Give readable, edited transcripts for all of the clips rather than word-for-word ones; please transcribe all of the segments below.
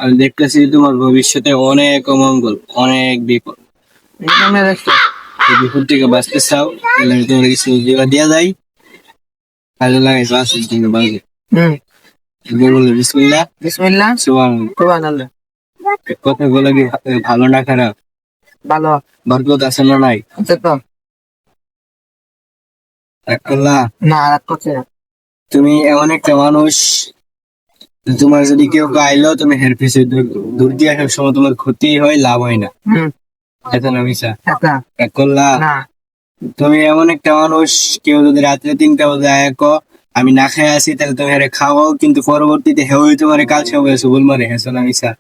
আমি দেখতেছি তোমার ভবিষ্যতে অনেক অমঙ্গল, অনেক বিপদ। বিপদ থেকে বাঁচতে চাও তাহলে আমি তোমার কিছু দিয়া যাই, কাজে লাগাইছো আছে বলে বিসমিল্লাহ বিসমিল্লাহ সুবহানাল্লাহ। কথাগুলো কি ভালো না খারাপ? ভালো। বরকত আছে না নাই? আচ্ছা তো রাগ করলা? না, রাগ করছে না। তুমি এমন একটা মানুষ, তোমার যদি কেউ গাইলো তুমি হের পিছিয়ে দূর দিয়ে আসার সময় তোমার ক্ষতি হয়, লাভ হয় না। এত না মিশা? রাগ করলা? না। তুমি এমন একটা মানুষ, কেউ যদি রাত্রে 3টা বাজে আয়াকো আমি না খাই আছি, তাহলে তুমি হেরে খাওয়াও, কিন্তু পরবর্তীতে হেউই তোমার কাল সে হয়েছে বল মারে। হেসো না মিশা?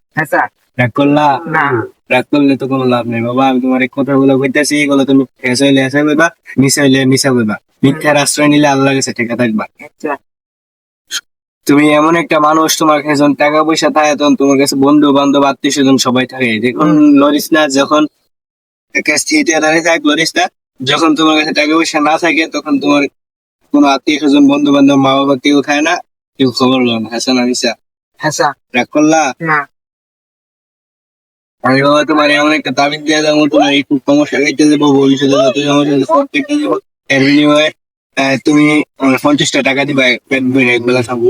রাগ করলা? না। রাগ করলে তো কোনো লাভ নেই বাবা। আমি তোমার এই কথাগুলো কইতেছি, এগুলো তুমি হেসা হইলে হেসা কইবা, মিশা হইলে মিশা কইবা। মিথ্যার আশ্রয় নিলে আল্লাহর কাছে ঠেকা থাকবা। তুমি এমন একটা মানুষ, তোমার কাছে যখন টাকা পয়সা থাকে তখন তোমার কাছে বন্ধু বান্ধব আত্মীয় স্বজন সবাই থাকে। দেখুন লরিস না, যখন দাঁড়িয়ে থাক লরিস না, যখন তোমার কাছে টাকা পয়সা না থাকে তখন তোমার কোনো আত্মীয় স্বজন বন্ধু বান্ধব মা বাবা কেউ খায় না, কেউ খবর লো না। হাসা না মিশা? রাগ করলা? আমি বাবা তোমার এমন একটা তাবিজ দিয়ে দেবো, তোমার একটু সমস্যা কেটে দেবো, ভবিষ্যতে যত সমস্যা কেটে দেবো। এর বিনিময়ে তুমি 50টা টাকা দিবা, পেট ভরে একবেলা খাবো।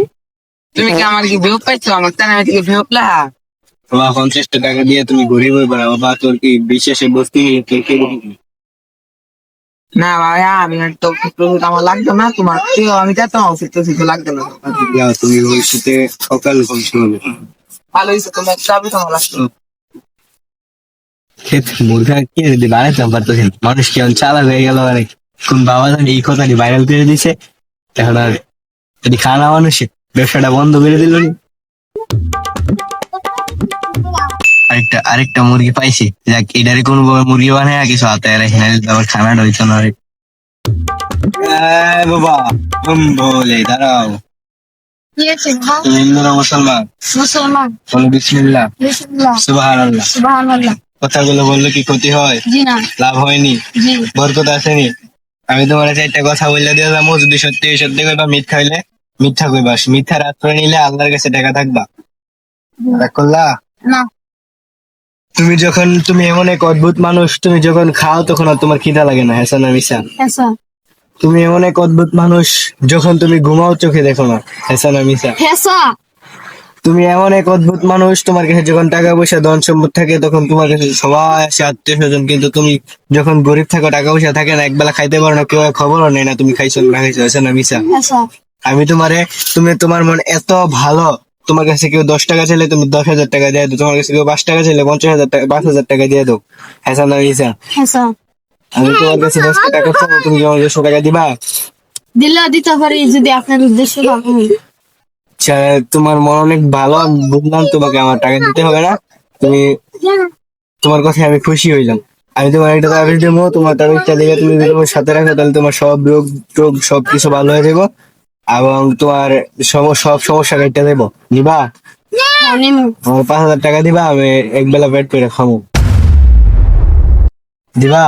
তুমি কি আমার কি বিয়োগ পাইছো? আমার তাই আমি থেকে বিয়োগ লা বাবা 50টা টাকা দিয়ে তুমি গরিব হয়ে পড়া বাবা। তোর কি বিশ্বাসে বসতি? তোর কি না ভাইয়া, আমি তো আমার লাগতো না, তোমার আমি যেতাম অফিস তো লাগতো না। তুমি ভবিষ্যতে সকাল ভবিষ্যৎ হবে। ভালো হয়েছে, তোমার চাবি তোমার লাগতো। মুরগা কি বানাইতাম পারতেছেন, মানুষ কেমন চালাক হয়ে গেল। মানে কোন বাবা জানি এই কথাটি ভাইরাল করে দিছে, এখন আর যদি খানা মানুষে ব্যবসাটা বন্ধ করে দিল। আরেকটা মুরগি পাইছি, যাক এটারে কোন মুরগি বানায় কিছু হাতে রেখে আমার খানাটা হইতো না। বাবা বলে দাঁড়াও, তুমি হিন্দু না মুসলমান? বলো বিসমিল্লাহ সুবহানাল্লাহ। কথাগুলো বললে কি ক্ষতি হয়? লাভ হয়নি? বরকত আসেনি? আমি তোমার 4টা কথা বললে দিয়ে যাবো, যদি সত্যি সত্যি কইবা, মিথ্যা হইলে মিথ্যা কইবা। মিথ্যার আশ্রয় নিলে আল্লাহর কাছে টাকা থাকবা। রাগ করলা? তুমি এমন এক অদ্ভুত মানুষ, তুমি যখন খাও তখন আর তোমার খিদা লাগে না। হ্যাঁ না মিশা? তুমি এমন এক অদ্ভুত মানুষ, যখন তুমি ঘুমাও চোখে দেখো না। হ্যাঁ না মিশা? তুমি এমন এক অদ্ভুত মানুষ, তোমার কাছে যখন টাকা পয়সা ধন সম্পদ থাকে তখন তোমার কাছে সবাই আসে, আত্মীয় স্বজন, কিন্তু তুমি যখন গরিব থাকো, টাকা পয়সা থাকে না, একবেলা খাইতে পারো না, কেউ খবরও নেই না তুমি খাইছো না খাইছো। হ্যাঁ না মিশা? আমি তোমার মন এত ভালো, তোমার কাছে কেউ 10 টাকা চাইলে তুমি 10,000 টাকা দিয়ে দাও, তোমার কাছে কেউ 5 টাকা চাইলে 50,000 টাকা 5,000 টাকা দিয়ে দাও। হ্যাঁ না মিশা? আমি তোমার কাছে 10 টাকা চাবো, তুমি কি আমাকে 100 টাকা দিবা? দিতে পারি যদি আপনার উদ্দেশ্য ভালো হয়। আচ্ছা, তোমার মন অনেক ভালো, আমি বুঝলাম, তোমাকে আমার টাকা দিতে হবে না। তুমি তোমার কথায় আমি খুশি হইলাম। আমি তোমার একটা তাবিজ দেবো, তোমার তাবিজটা দিলে তুমি যদি তোমার সাথে রাখো তাহলে তোমার সব রোগ টোগ সবকিছু ভালো হয়ে যাবো, এবং তোমার সব সমস্যা কেটে দেবো। নিবা? আমার 5,000 টাকা দিবা, আমি একবেলা পেট করে খাবো। দিবা?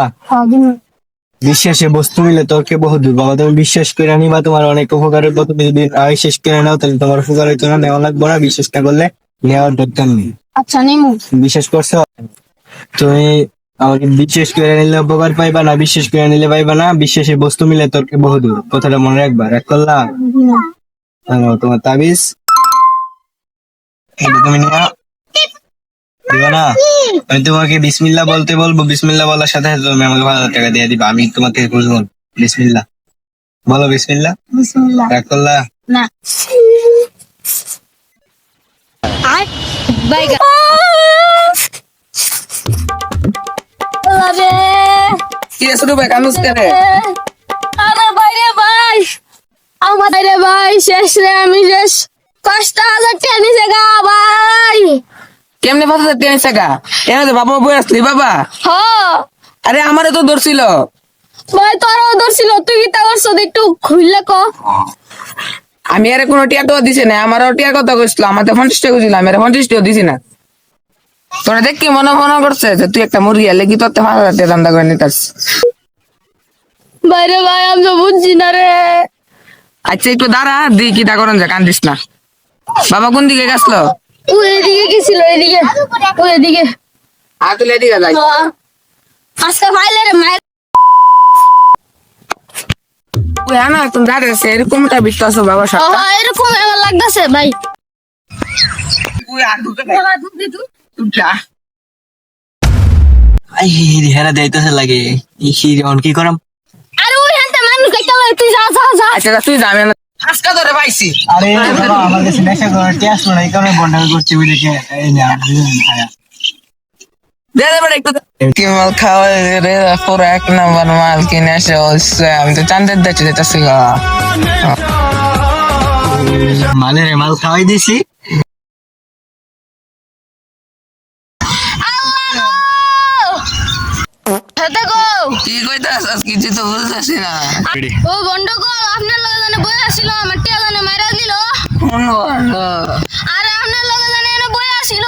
বিশ্বাসে বস্তু মিলে তর্কে বহু দূর বাবা। তুমি বিশ্বাস করে নিবা, তোমার অনেক উপকার হইব। তুমি যদি বিশ্বাস করে নাও তাহলে তোমার উপকার হইতো না, নেওয়া লাগবো না। বিশ্বাস না করলে নেওয়ার দরকার নেই। আচ্ছা নিমু। বিশ্বাস করছো? তুমি আমাকে বিশ্বাস করে নিলে উপকার পাইবা না, বিশ্বাস করে নিলে পাইবা না। বিশ্বাসে বস্তু মিলে তর্কে বহু দূর, কথাটা মনে রাখবা। রাখ করলা? তোমার তাবিজ তুমি নিয়া দিবা না? আমি তোমাকে বিসমিল্লাহ বলতে বলবো, বিসমিল্লাহ বলার সাথে সাথে তুমি আমাকে 5,000 টাকা দিয়ে দিবা। আমি তোমার থেকে বুঝবো। বিসমিল্লাহ বলো। বিসমিল্লাহ। রাগ করলা? না। কিরে ছোট ভাই কানুস করে? আরে বাইরে ভাই, আমার বাইরে ভাই শেষ রে, আমি শেষ। 5,000 টাকা নিছে গা ভাই। কেমনে 5,000 টাকা নিছে গা? এনে তো বাবা বই আসলি বাবা। আরে আমারে তো ধরছিল ভাই, তোরও ধরছিল, তুই কি তা করছ একটু খুললে ক। আমি আরে কোনো টিয়া তো দিছি না, আমারও টিয়ার কথা কইছিল, আমাদের 50 টাকা দিছিল, আমি 50 টাকা দিছি না। তোরা দেখ কি মনে করছে যে তুই একটা মুরগি আলে কি তোর 5,000 টাকা দান্দা করে নিতাস। বাইরে ভাই আমি তো বুঝছি বুঝি না রে। আচ্ছা একটু দাঁড়া দি কি তা করেন যা কান্দিস না। বাবা কোন দিকে গেছলো? ও এদিকে গেছিল, এদিকে ও এদিকে। তুলে দিকে যাই। আজকে ভাইলে রে মায়ের। ওই না তুমি দাঁড়িয়েছে এরকমটা বিশ্বাস বাবার ও সাথে। এরকম আমার লাগতেছে ভাই। ওই আর ঢুকে তুই যা। আই হেরা দেইতেছে লাগে অন কি করাম? আরে ওই হাতে মানুষ কইতে লয়, তুই যা যা যা। আচ্ছা তুই যাবি না আজকা ধরে পাইছি। আরে বাবা আমার কাছে নেশা করার টেস্ট নাই, এই কারণে বন্ডাল করছি বুঝেছে। এই না দে দে বড় একটু কি মাল খাওয়া রে পুরো এক নাম্বার মাল কিনে এসে হচ্ছে আমি তো চান্দের দেখতে যেতেছি গা। মানে রে মাল খাওয়াই দিছি। হাতে গো কি কইতাছস কিছু তো বুঝতাছি না। ও গন্ডগোল আপনার লগে জানে বই আসিল, আমার টিয়া জানে মাইরা দিল। কোন আরে আপনার লগে জানে এনে বই আসিল।